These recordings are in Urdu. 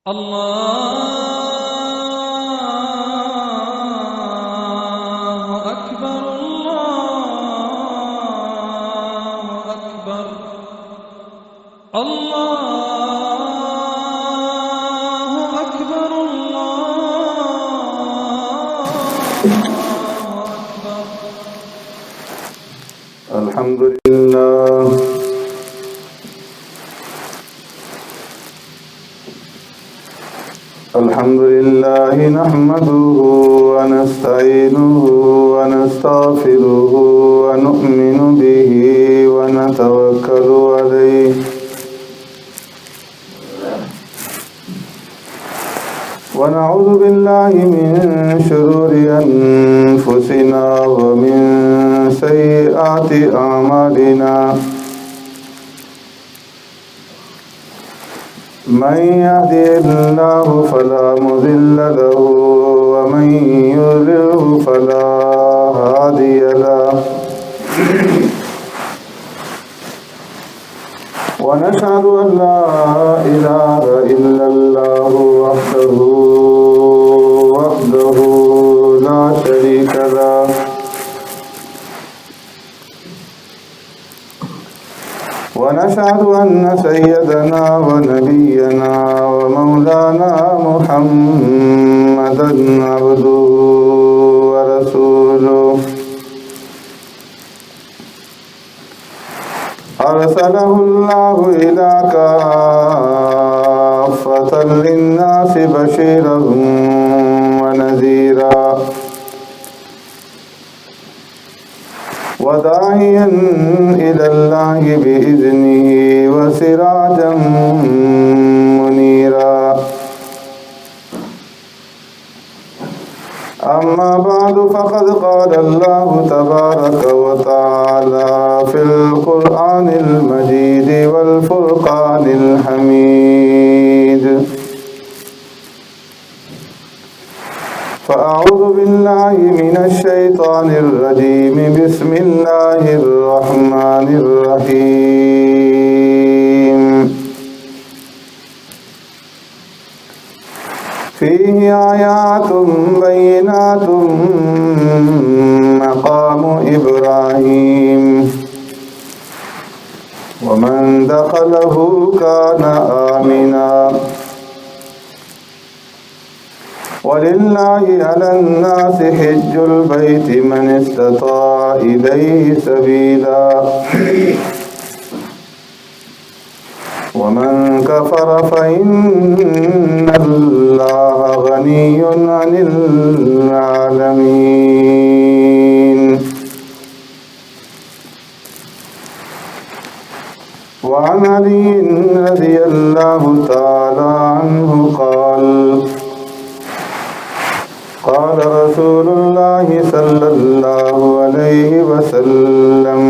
الله أكبر الله أكبر الله أكبر الله أكبر. الحمد لله نحمده ونستعينه ونستغفره ونؤمن به ونتوكل عليه ونعوذ بالله من شرور أنفسنا ومن سيئات أعمالنا. من يهده الله فلا مضل له ومن يضلله فلا هادي له. ونشهد أن لا إله إلا الله وحده لا شريك له. ونشهد أن سيدنا ونبينا ومولانا محمدا عبده ورسوله أرسله الله إلى كافة للناس بشيرا ونذيرا وداعيا إلى الله بإذنه وسراجا منيرا. أما بعد فقد قال الله تبارك وتعالى في القرآن المجيد والفرقان الحميد. فأعوذ بالله من الشيطان الرجيم. بسم الله الرحمن الرحيم. فيه آيات بينات مقام إبراهيم ومن دخله كان آمنا. ولله على الناس حج البيت من استطاع إليه سبيلا ومن كفر فإن الله غني عن العالمين. وعن علي رضي الله تعالى عنه قال قال رسول الله صلى الله عليه وسلم: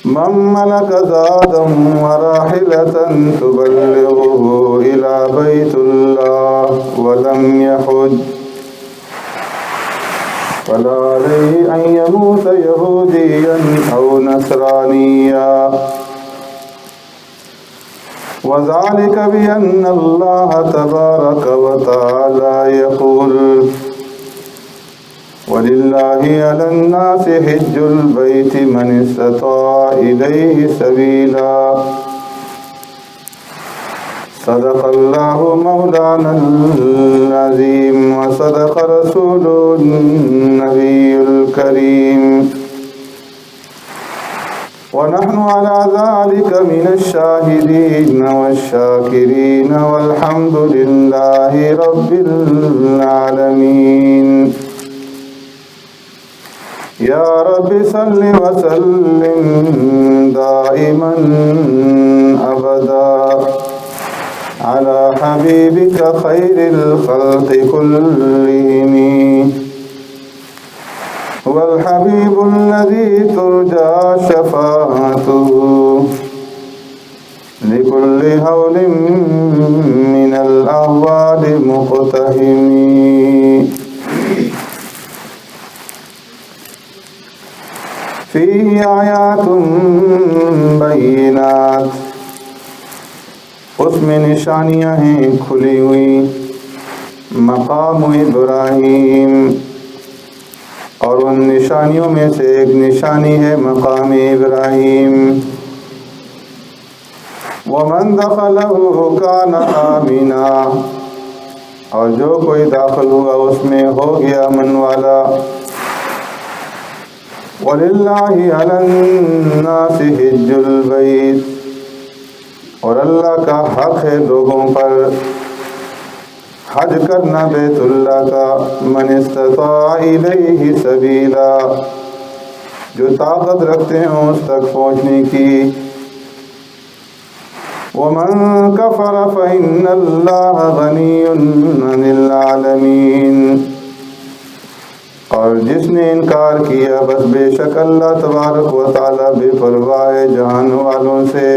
من ملك زادا وراحلة تبلغه إلى بيت الله ولم يحج فلا عليه أن يموت يهوديا أو نصرانيا. وذلك بأن الله تبارك وتعالى يقول: ولله على الناس حج البيت من استطاع إليه سبيلا. صدق الله مولانا العظيم وصدق رسوله النبي الكريم. ونحن على ذلك من الشاهدين والشاكرين والحمد لله رب العالمين. يا رب صل وسلم دائما أبدا على حبيبك خير الخلق كلهم. هو الحبيب الذي ترجى شفاعته لكل هول من الأهوال مقتحم. فيه آيات بينات اس میں نشانیاں ہیں کھلی ہوئی، مقام ابراہیم، اور ان نشانیوں میں سے ایک نشانی ہے مقام ابراہیم۔ وَمَن دَخَلَهُ كَانَ آمِنًا، اور جو کوئی داخل ہوا اس میں ہو گیا امن والا۔ وَلِلَّهِ عَلَى النَّاسِ حِجُّ الْبَيْتِ، اور اللہ کا حق ہے لوگوں پر حج کرنا بیت اللہ کا، من استطاع الیہ سبیلا، جو طاقت رکھتے ہیں اس تک پہنچنے کی۔ وَمَن كَفَرَ فَإِنَّ اللَّهَ غَنِيٌّ عَنِ الْعَالَمِينَ، اور جس نے انکار کیا بس بے شک اللہ تبارک و تعالی بے پرواہ ہے جہان والوں سے۔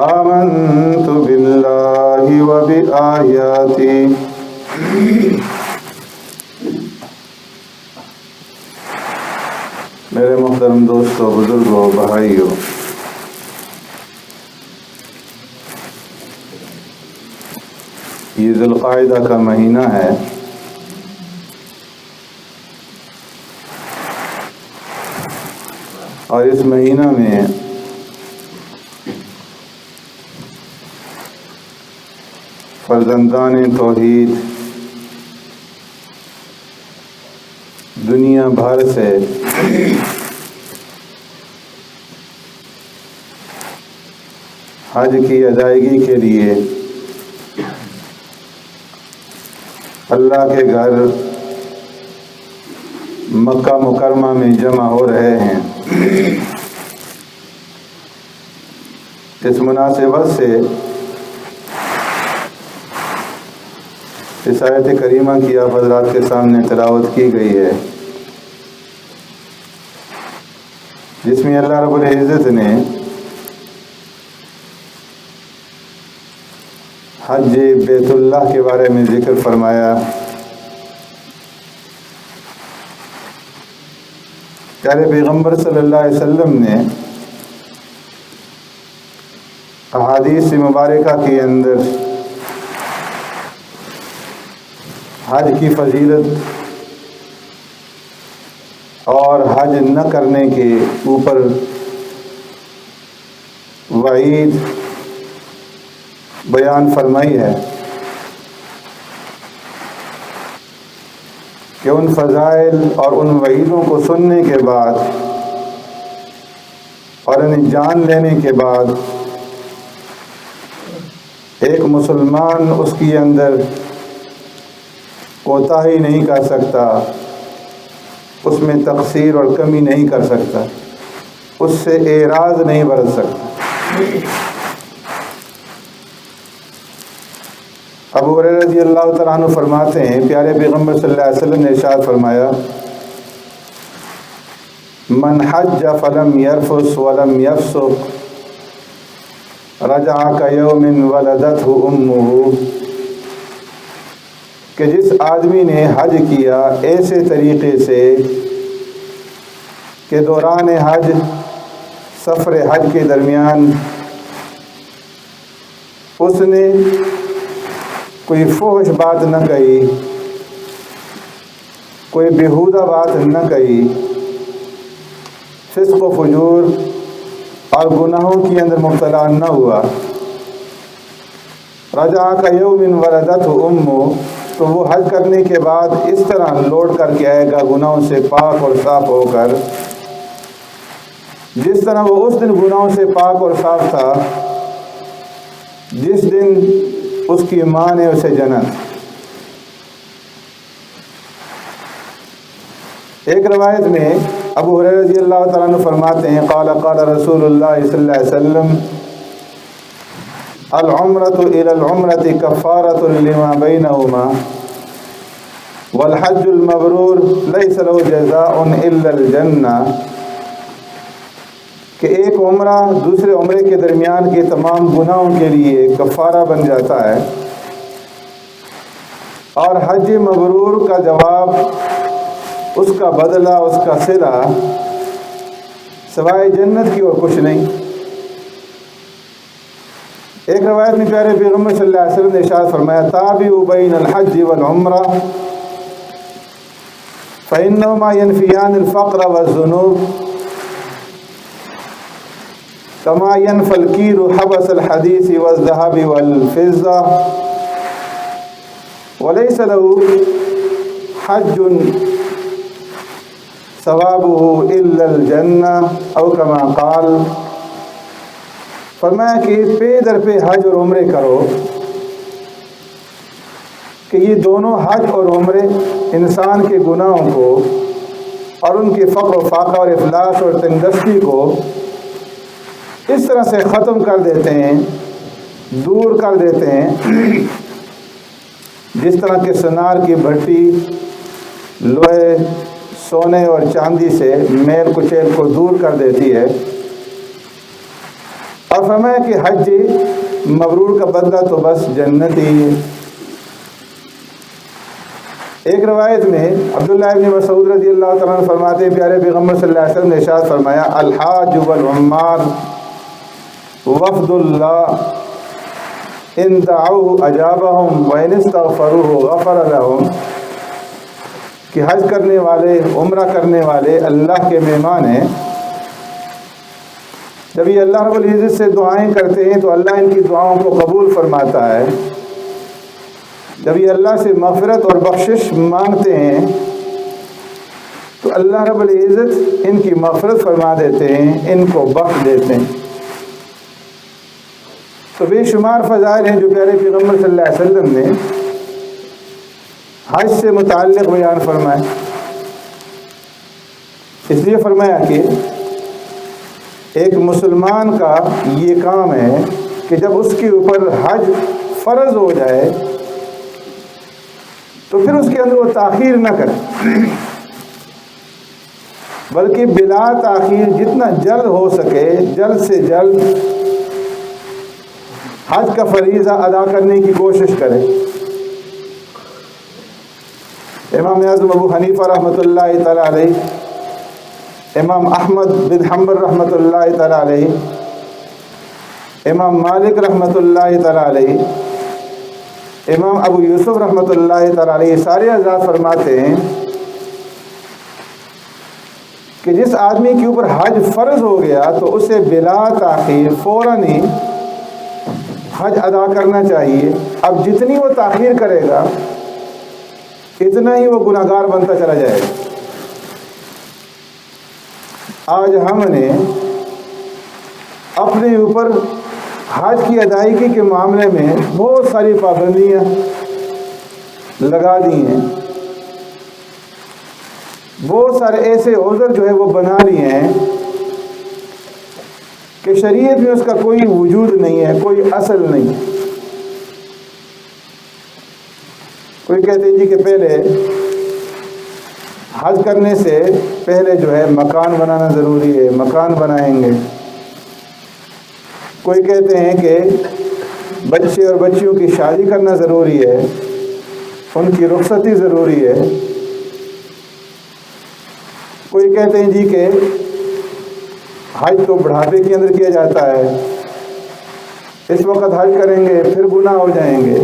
آمنت باللہ و بآیاتی، میرے محترم دوستو، بزرگوں، بھائیوں، یہ ذی القعدہ کا مہینہ ہے، اور اس مہینہ میں فرزندان توحید دنیا بھر سے حج کی ادائیگی کے لیے اللہ کے گھر مکہ مکرمہ میں جمع ہو رہے ہیں۔ اس مناسبت سے اس آیت کریمہ کی آپ حضرات کے سامنے تلاوت کی گئی ہے، جس میں اللہ رب العزت نے حج بیت اللہ کے بارے میں ذکر فرمایا۔ پیارے پیغمبر صلی اللہ علیہ وسلم نے احادیث مبارکہ کے اندر حج کی فضیلت اور حج نہ کرنے کے اوپر وعید بیان فرمائی ہے کہ ان فضائل اور ان وعیدوں کو سننے کے بعد اور انہیں جان لینے کے بعد ایک مسلمان اس کے اندر کوتاہی نہیں کر سکتا، اس میں تقصیر اور کمی نہیں کر سکتا، اس سے اعراض نہیں برت سکتا۔ ابو ہریرہ رضی اللہ تعالیٰ عنہ فرماتے ہیں، پیارے پیغمبر صلی اللہ علیہ وسلم نے ارشاد فرمایا، من حج فلم یرفث ولم یفسق رجع کیوم ولدتہ امہ، کہ جس آدمی نے حج کیا ایسے طریقے سے کہ دوران حج، سفر حج کے درمیان اس نے کوئی فحش بات نہ کہی، کوئی بیہودہ بات نہ کہی، فسق و فجور اور گناہوں کے اندر مبتلا نہ ہوا، رجع کیوم ولدتہ امہ، تو وہ حج کرنے کے بعد اس طرح لوٹ کر کے آئے گا گناہوں سے پاک اور صاف ہو کر، جس طرح وہ اس دن گناہوں سے پاک اور صاف تھا جس دن اس کی ماں نے اسے جنا۔ ایک روایت میں ابو ہریرہ رضی اللہ تعالیٰ عنہ فرماتے ہیں، قال قال رسول اللہ صلی اللہ علیہ وسلم، العمرۃ الی العمرۃ کفارۃ لما بینہما والحج المبرور لیس له جزاء الا الجنہ، کہ ایک عمرہ دوسرے عمرے کے درمیان کے تمام گناہوں کے لیے کفارہ بن جاتا ہے، اور حج مبرور کا جواب، اس کا بدلہ، اس کا صلہ سوائے جنت کی اور کچھ نہیں۔ ایک روایت میں پیارے پیغمبر صلی اللہ علیہ وسلم نے ارشاد فرمایا تابعوا بین الحج والعمرہ فإنهما ينفيان الفقر والذنوب كما ينفى الكير حبس الحديث والذهب والفضة وليس له حج ثوابه إلا الجنة أو كما قال. فرمایا کہ پے در پہ حج اور عمرے کرو کہ یہ دونوں حج اور عمرے انسان کے گناہوں کو اور ان کے فقر و فاقہ اور افلاس اور تنگدستی کو اس طرح سے ختم کر دیتے ہیں، دور کر دیتے ہیں، جس طرح کہ سنار کی بھٹی لوہے، سونے اور چاندی سے میل کچیل کو دور کر دیتی ہے. اور فرمایا کہ حج مبرور کا بدلہ تو بس جنت ہی ہے. ایک روایت میں عبداللہ ابن مسعود رضی اللہ تعالیٰ عنہ فرماتے ہیں پیارے پیغمبر صلی اللہ علیہ وسلم نے ارشاد فرمایا الحاج والعمار وفد اللہ ان دعوه اجابهم وان استغفروه غفر لهم. کہ حج کرنے والے، عمرہ کرنے والے اللہ کے مہمان ہیں. جب یہ اللہ رب العزت سے دعائیں کرتے ہیں تو اللہ ان کی دعاؤں کو قبول فرماتا ہے. جب یہ اللہ سے مغفرت اور بخشش مانگتے ہیں تو اللہ رب العزت ان کی مغفرت فرما دیتے ہیں، ان کو بخش دیتے ہیں. تو بے شمار فضائل ہیں جو پیارے پیغمبر صلی اللہ علیہ وسلم نے حج سے متعلق بیان فرمائے. اس لیے فرمایا کہ ایک مسلمان کا یہ کام ہے کہ جب اس کے اوپر حج فرض ہو جائے تو پھر اس کے اندر وہ تاخیر نہ کرے، بلکہ بلا تاخیر جتنا جلد ہو سکے جلد سے جلد حج کا فریضہ ادا کرنے کی کوشش کرے. امام اعظم ابو حنیفہ رحمۃ اللہ تعالیٰ علیہ، امام احمد بن حنبل رحمۃ اللہ تعالیٰ علیہ، امام مالک رحمۃ اللہ تعالیٰ علیہ، امام ابو یوسف رحمۃ اللہ تعالیٰ علیہ، سارے حضرات فرماتے ہیں کہ جس آدمی کے اوپر حج فرض ہو گیا تو اسے بلا تاخیر فوراً ہی حج ادا کرنا چاہیے. اب جتنی وہ تاخیر کرے گا اتنا ہی وہ گناہ گار بنتا چلا جائے گا. آج ہم نے اپنے اوپر حج کی ادائیگی کے معاملے میں بہت ساری پابندیاں لگا دی ہیں، بہت سارے ایسے عذر جو ہے وہ بنا لیے ہیں کہ شریعت میں اس کا کوئی وجود نہیں ہے، کوئی اصل نہیں. کوئی کہتے ہیں جی کہ پہلے حج کرنے سے پہلے جو ہے مکان بنانا ضروری ہے، مکان بنائیں گے. کوئی کہتے ہیں کہ بچے اور بچیوں کی شادی کرنا ضروری ہے، ان کی رخصتی ضروری ہے. کوئی کہتے ہیں جی کہ حج تو بڑھاپے کے اندر کیا جاتا ہے، اس وقت حج کریں گے پھر گناہ ہو جائیں گے،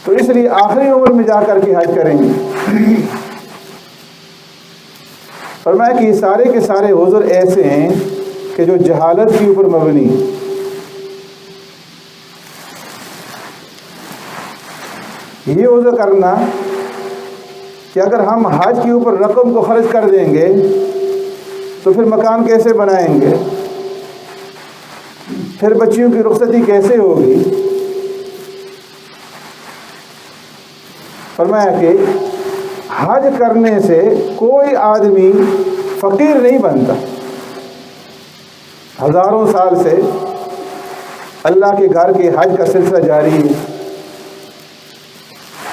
تو اس لیے آخری عمر میں جا کر کے حج کریں گے. فرمایا کہ یہ سارے کے سارے عذر ایسے ہیں کہ جو جہالت کے اوپر مبنی. یہ عذر کرنا کہ اگر ہم حج کے اوپر رقم کو خرچ کر دیں گے تو پھر مکان کیسے بنائیں گے، پھر بچیوں کی رخصتی کیسے ہوگی. فرمایا کہ حج کرنے سے کوئی آدمی فقیر نہیں بنتا. ہزاروں سال سے اللہ کے گھر کے حج کا سلسلہ جاری ہے،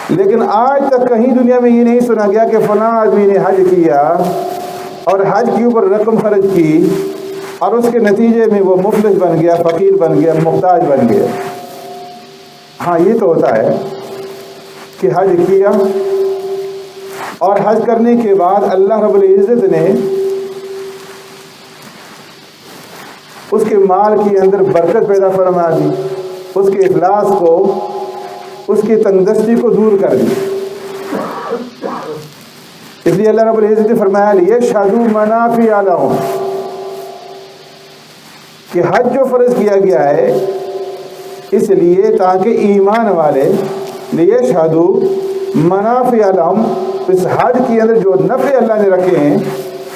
لیکن آج تک کہیں دنیا میں یہ نہیں سنا گیا کہ فلاں آدمی نے حج کیا اور حج کے اوپر رقم خرچ کی اور اس کے نتیجے میں وہ مفلس بن گیا، فقیر بن گیا، محتاج بن گیا. ہاں یہ تو ہوتا ہے کہ حج کیا اور حج کرنے کے بعد اللہ رب العزت نے اس کے مال کے اندر برکت پیدا فرما دی، اس کے افلاس کو، اس کی تنگدستی کو دور کر دی۔ اس لیے اللہ رب العزت نے فرمایا لیشہدوا منافع لہم، کہ حج جو فرض کیا گیا ہے اس لیے تاکہ ایمان والے لیشہدوا منافع لہم، اس حج کے اندر جو نفع اللہ نے رکھے ہیں،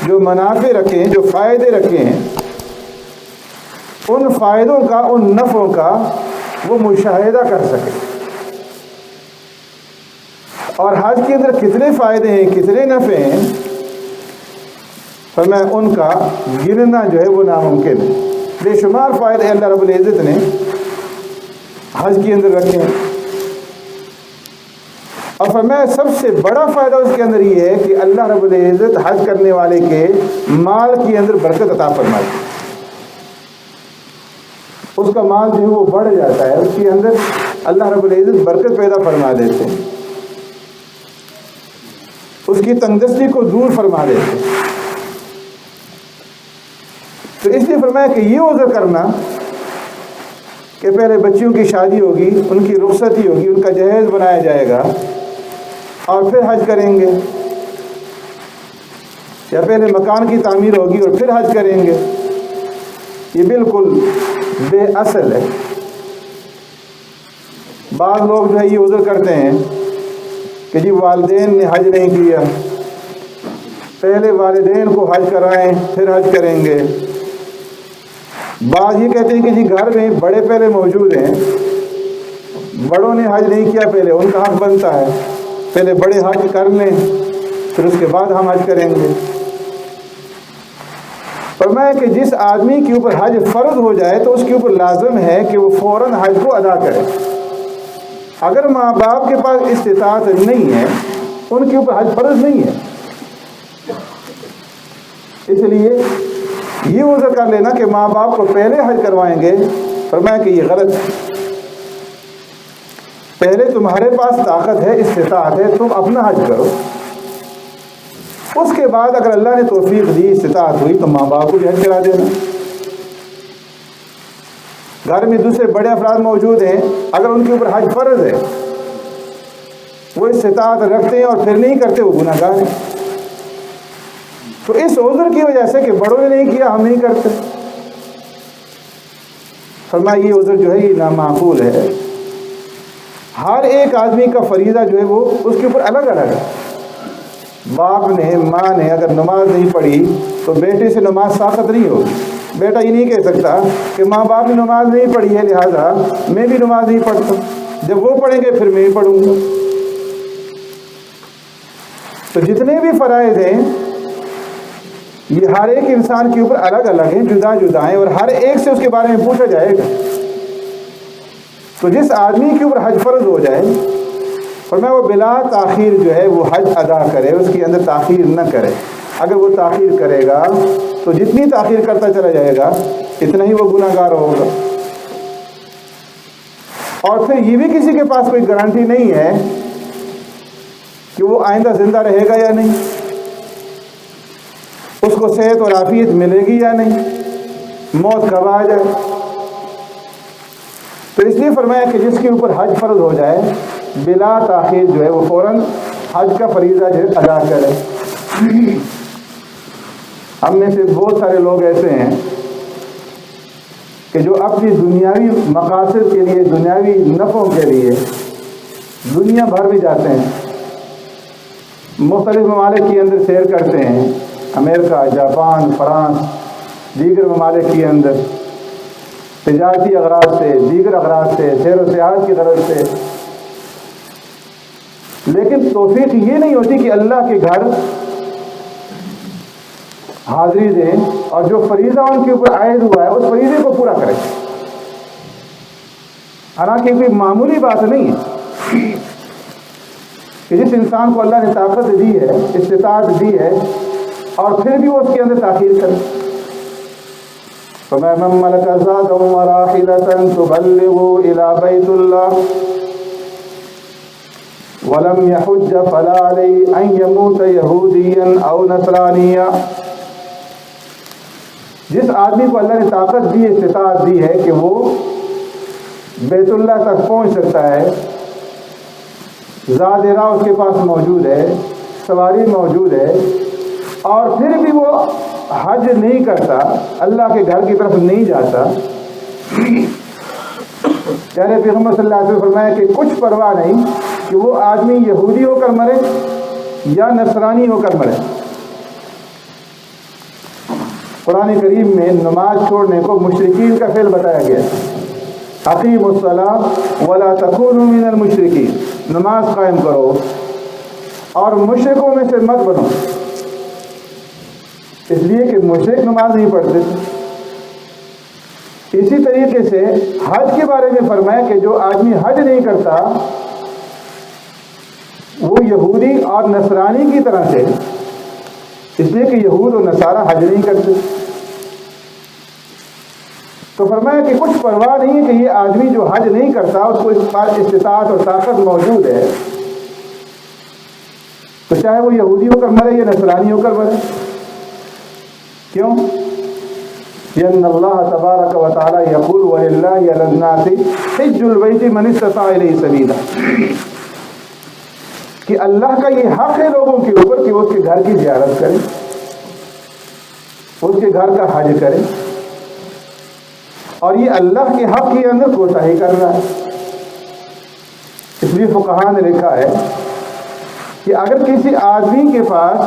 جو منافع رکھے ہیں، جو فائدے رکھے ہیں، ان فائدوں کا، ان نفعوں کا وہ مشاہدہ کر سکے۔ اور حج کے اندر کتنے فائدے ہیں، کتنے نفع ہیں، فرمایا ان کا گننا جو ہے وہ ناممکن ہے۔ بے شمار فائدے اللہ رب العزت نے حج کے اندر رکھے ہیں، اور فرمایا سب سے بڑا فائدہ اس کے اندر یہ ہے کہ اللہ رب العزت حج کرنے والے کے مال کے اندر برکت عطا فرماتے ہیں۔ اس کا مال جو ہے وہ بڑھ جاتا ہے، اس کے اندر اللہ رب العزت برکت پیدا فرما دیتے ہیں، اس کی تنگدستی کو دور فرما دیتے ہیں۔ تو اس لیے فرمایا کہ یہ عذر کرنا کہ پہلے بچیوں کی شادی ہوگی، ان کی رخصتی ہوگی، ان کا جہیز بنایا جائے گا اور پھر حج کریں گے، یا پہلے مکان کی تعمیر ہوگی اور پھر حج کریں گے، یہ بالکل بے اصل ہے۔ بعض لوگ جو ہے یہ عذر کرتے ہیں کہ جی والدین نے حج نہیں کیا، پہلے والدین کو حج کرائیں پھر حج کریں گے۔ بعض یہ کہتے ہیں کہ جی گھر میں بڑے پہلے موجود ہیں، بڑوں نے حج نہیں کیا پہلے، ان کا حق بنتا ہے پہلے بڑے حج کر لیں پھر اس کے بعد ہم حج کریں گے۔ فرمایا کہ جس آدمی کے اوپر حج فرض ہو جائے تو اس کے اوپر لازم ہے کہ وہ فوراً حج کو ادا کرے۔ اگر ماں باپ کے پاس استطاعت نہیں ہے، ان کے اوپر حج فرض نہیں ہے، اس لیے یہ عذر کر لینا کہ ماں باپ کو پہلے حج کروائیں گے، فرمایا کہ یہ غلط ہے۔ پہلے تمہارے پاس طاقت ہے، استطاعت ہے، تم اپنا حج کرو، اس کے بعد اگر اللہ نے توفیق دی، استطاعت ہوئی تو ماں باپ کو بھی حج کرا دینا۔ گھر میں دوسرے بڑے افراد موجود ہیں، اگر ان کے اوپر حج فرض ہے، وہ استطاعت رکھتے ہیں اور پھر نہیں کرتے، وہ گناہ گار ہیں۔ تو اس عذر کی وجہ سے کہ بڑوں نے نہیں کیا ہم نہیں کرتے، فرمایا یہ عذر جو ہے یہ نامعقول ہے۔ ہر ایک آدمی کا فریضہ جو ہے وہ اس کے اوپر الگ الگ ہے۔ باپ نے، ماں نے اگر نماز نہیں پڑھی تو بیٹے سے نماز ساقط نہیں ہوگی۔ بیٹا یہ نہیں کہہ سکتا کہ ماں باپ نے نماز نہیں پڑھی ہے لہذا میں بھی نماز نہیں پڑھتا، جب وہ پڑھیں گے پھر میں بھی پڑھوں گا۔ تو جتنے بھی فرائض ہیں یہ ہر ایک انسان کے اوپر الگ الگ ہیں، جدا جدا ہیں، اور ہر ایک سے اس کے بارے میں پوچھا جائے گا۔ تو جس آدمی کے اوپر حج فرض ہو جائے، فرمایا وہ بلا تاخیر جو ہے وہ حج ادا کرے، اس کے اندر تاخیر نہ کرے۔ اگر وہ تاخیر کرے گا تو جتنی تاخیر کرتا چلا جائے گا اتنا ہی وہ گناہ گار ہوگا، اور پھر یہ بھی کسی کے پاس کوئی گارنٹی نہیں ہے کہ وہ آئندہ زندہ رہے گا یا نہیں، اس کو صحت اور عافیت ملے گی یا نہیں، موت کب آ جائے۔ تو اس لیے فرمایا کہ جس کے اوپر حج فرض ہو جائے بلا تاخیر جو ہے وہ فوراً حج کا فریضہ جو ہے ادا کرے۔ ہم میں سے بہت سارے لوگ ایسے ہیں کہ جو اپنی دنیاوی مقاصد کے لیے، دنیاوی نفعوں کے لیے دنیا بھر میں جاتے ہیں، مختلف ممالک کے اندر سیر کرتے ہیں، امریکہ، جاپان، فرانس، دیگر ممالک کے اندر تجارتی اغراض سے، دیگر اغراض سے، سیر و سیاحت کی غرض سے، لیکن توفیق یہ نہیں ہوتی کہ اللہ کے گھر حاضری دیں اور جو فریضہ ان کے اوپر عائد ہوا ہے اس فریضے کو پورا کریں۔ حالانکہ کوئی معمولی بات نہیں ہے کہ جس انسان کو اللہ نے طاقت دی ہے، استطاعت دی ہے، اور پھر بھی وہ اس کے اندر تاخیر کرے۔ فَمَا مَنْ مَلَكَ زَادًا وَرَاحِلَةً تُبَلِّغُ إِلَى بَيْتِ اللَّهِ وَلَمْ يَحُجَّ فَلَا عَلَيْهِ أَنْ يَمُوتَ يَهُودِيًّا أَوْ نَصْرَانِيًّا۔ جس آدمی کو اللہ نے طاقت دی ہے، استطاعت دی ہے کہ وہ بیت اللہ تک پہنچ سکتا ہے، زاد راہ اس کے پاس موجود ہے، سواری موجود ہے، اور پھر بھی وہ حج نہیں کرتا، اللہ کے گھر کی طرف نہیں جاتا، پیارے پیغمبر صلی اللہ علیہ وسلم فرمایا کہ کچھ پرواہ نہیں کہ وہ آدمی یہودی ہو کر مرے یا نصرانی ہو کر مرے۔ قرآن کریم میں نماز چھوڑنے کو مشرکین کا فعل بتایا گیا ہے، اقیموا الصلاۃ ولا تکونوا من المشرکین، نماز قائم کرو اور مشرکوں میں سے مت بنو، اس لیے کہ مشرک نماز نہیں پڑھتے تھے۔ اسی طریقے سے حج کے بارے میں فرمایا کہ جو آدمی حج نہیں کرتا وہ یہودی اور نصرانی کی طرح سے، اس لیے کہ یہود اور نصارہ حج نہیں کرتے۔ تو فرمایا کہ کچھ پرواہ نہیں ہے کہ یہ آدمی جو حج نہیں کرتا اس کو اس پاس استطاعت اور طاقت موجود ہے، تو چاہے وہ یہودی ہو کر مرے یا نصرانی ہو کر مرے۔ کیوں؟ لأن اللہ تبارک و تعالی یقول وَلِلَّهِ عَلَى النَّاسِ حِجُّ الْبَيْتِ مَنِ اسْتَطَاعَ إِلَيْهِ سَبِيلًا، کہ اللہ کا یہ حق ہے لوگوں کے اوپر کہ وہ اس کے گھر کی زیارت کریں، اس کے گھر کا حج کریں، اور یہ اللہ کے حق کے اندر کوتاہی کر رہا ہے۔ اس لیے فقہاء نے لکھا ہے کہ اگر کسی آدمی کے پاس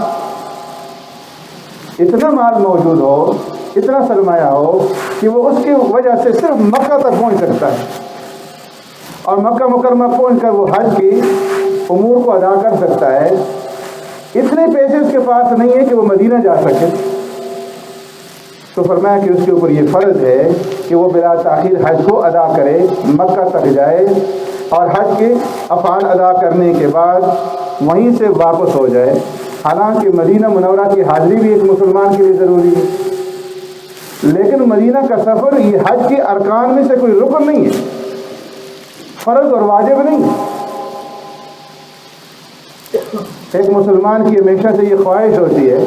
اتنا مال موجود ہو، اتنا سرمایہ ہو کہ وہ اس کی وجہ سے صرف مکہ تک پہنچ سکتا ہے، اور مکہ مکرمہ پہنچ کر وہ حج کی امور کو ادا کر سکتا ہے، اتنے پیسے اس کے پاس نہیں ہے کہ وہ مدینہ جا سکے، تو فرمایا کہ اس کے اوپر یہ فرض ہے کہ وہ بلا تاخیر حج کو ادا کرے، مکہ تک جائے اور حج کے افعال ادا کرنے کے بعد وہیں سے واپس ہو جائے۔ حالانکہ مدینہ منورہ کی حاضری بھی ایک مسلمان کے لیے ضروری ہے، لیکن مدینہ کا سفر یہ حج کے ارکان میں سے کوئی رکن نہیں ہے، فرض اور واجب نہیں ہے۔ ایک مسلمان کی ہمیشہ سے یہ خواہش ہوتی ہے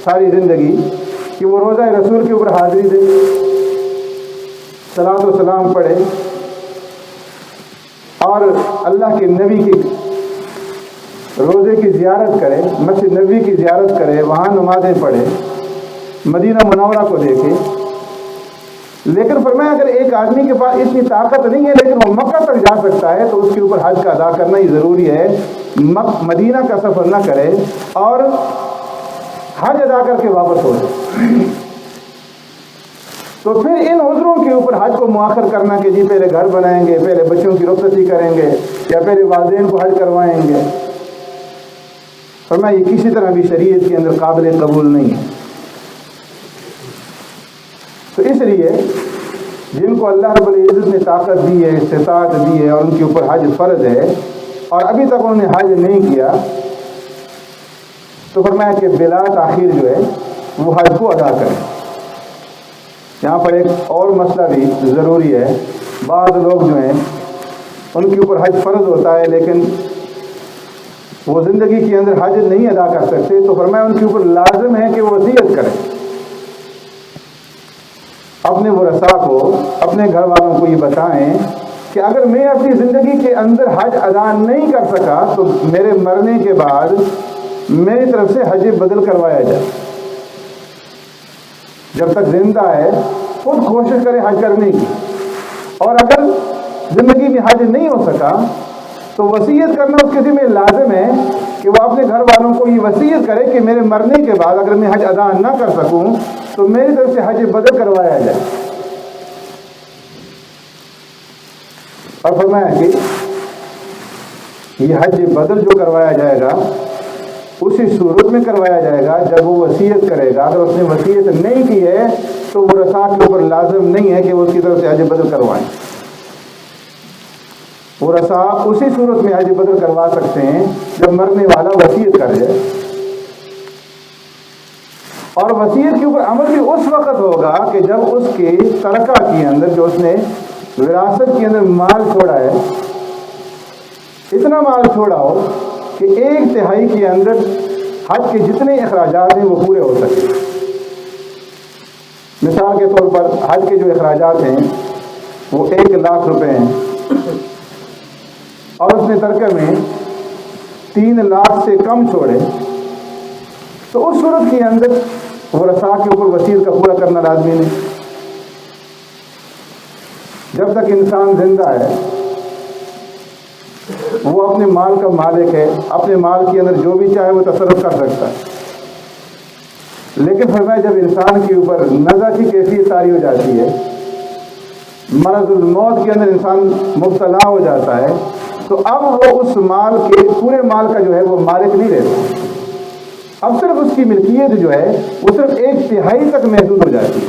ساری زندگی کہ وہ روزہ رسول کے اوپر حاضری دے، صلاۃ و سلام پڑھے، اور اللہ کے نبی کی روزے کی زیارت کرے، مسجد نبوی کی زیارت کرے، وہاں نمازیں پڑھے، مدینہ منورہ کو دیکھے۔ لیکن فرمایا اگر ایک آدمی کے پاس اتنی طاقت نہیں ہے لیکن وہ مکہ تک جا سکتا ہے تو اس کے اوپر حج کا ادا کرنا ہی ضروری ہے، مدینہ کا سفر نہ کرے اور حج ادا کر کے واپس ہو جائے۔ تو پھر ان عذروں کے اوپر حج کو مؤخر کرنا کہ جی پہلے گھر بنائیں گے، پہلے بچوں کی رخصتی کریں گے، یا پہلے والدین کو حج کروائیں گے، فرمایا یہ کسی طرح بھی شریعت کے اندر قابل قبول نہیں ہے۔ تو اس لیے جن کو اللہ رب العزت نے طاقت دی ہے، استطاعت دی ہے، اور ان کے اوپر حج فرض ہے اور ابھی تک انہوں نے حج نہیں کیا، تو فرمایا کہ بلا تاخیر جو ہے وہ حج کو ادا کریں۔ یہاں پر ایک اور مسئلہ بھی ضروری ہے، بعض لوگ جو ہیں ان کے اوپر حج فرض ہوتا ہے لیکن وہ زندگی کے اندر حج نہیں ادا کر سکتے، تو فرمایا ان کے اوپر لازم ہے کہ وہ وصیت کریں، اپنے ورثاء کو، اپنے گھر والوں کو یہ بتائیں کہ اگر میں اپنی زندگی کے اندر حج ادا نہیں کر سکا تو میرے مرنے کے بعد میری طرف سے حج بدل کروایا جائے۔ جب تک زندہ ہے خود کوشش کرے حج کرنے کی، اور اگر زندگی میں حج نہیں ہو سکا تو وصیت کرنا اس کے ذمہ لازم ہے کہ وہ اپنے گھر والوں کو یہ وصیت کرے کہ میرے مرنے کے بعد اگر میں حج ادا نہ کر سکوں تو میری طرف سے حج بدل کروایا جائے۔ اور فرمایا کہ یہ حج بدل جو کروایا جائے گا اسی صورت میں کروایا جائے گا جب وہ وصیت کرے گا۔ اگر اس نے وصیت نہیں کی ہے تو وہ ورثاء کے اوپر لازم نہیں ہے کہ وہ اس کی طرف سے حج بدل کروائیں۔ ورثاء اسی صورت میں حج بدل کروا سکتے ہیں جب مرنے والا وصیت کر جائے، اور وصیت کے اوپر عمل بھی اس وقت ہوگا کہ جب اس کے ترکہ کے اندر، جو اس نے وراثت کے اندر مال چھوڑا ہے، اتنا مال چھوڑا ہو کہ 1/3 کے اندر حج کے جتنے اخراجات ہیں وہ پورے ہو سکیں۔ مثال کے طور پر حج کے جو اخراجات ہیں وہ 1,00,000 روپے ہیں اور اس نے ترکہ میں 3,00,000 سے کم چھوڑے تو اس صورت کے اندر وہ رسا کے اوپر وسیلہ کا پورا کرنا لازمی نہیں. جب تک انسان زندہ ہے وہ اپنے مال کا مالک ہے، اپنے مال کے اندر جو بھی چاہے وہ تصرف کر سکتا ہے. لیکن فرمایا جب انسان کے اوپر نزع کی کیفیت طاری ہو جاتی ہے، مرض الموت کے اندر انسان مبتلا ہو جاتا ہے، تو اب وہ اس مال کے پورے مال کا جو ہے وہ مالک نہیں رہتا. اب صرف اس کی ملکیت جو ہے وہ صرف 1/3 تک محدود ہو جاتی ہے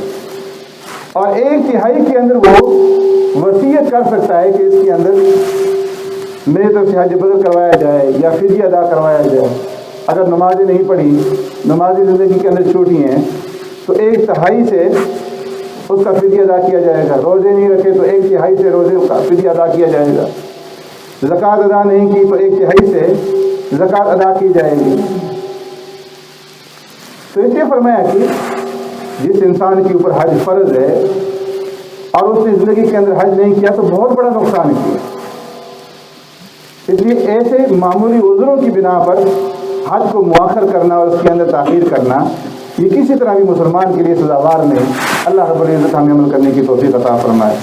اور 1/3 کے اندر وہ وصیت کر سکتا ہے کہ اس کے اندر میری طرف سے حج بدل کروایا جائے یا فدیہ ادا کروایا جائے. اگر نمازیں نہیں پڑھی، نمازی زندگی کے اندر چھوٹی ہیں تو 1/3 سے اس کا فدیہ ادا کیا جائے گا. روزے نہیں رکھے تو 1/3 سے روزے کا فدیہ ادا کیا جائے گا. زکوٰۃ ادا نہیں کی تو 1/3 سے زکوٰۃ ادا کی جائے گی. تو اس لیے فرمایا کہ جس انسان کے اوپر حج فرض ہے اور اس نے زندگی کے اندر حج نہیں کیا تو بہت بڑا نقصان کیا. اس لیے ایسے معمولی عذروں کی بنا پر حج کو مؤخر کرنا اور اس کے اندر تاخیر کرنا یہ کسی طرح بھی مسلمان کے لیے سزاوار نہیں. اللہ رب العزت ہمیں عمل کرنے کی توفیق عطا فرمائے.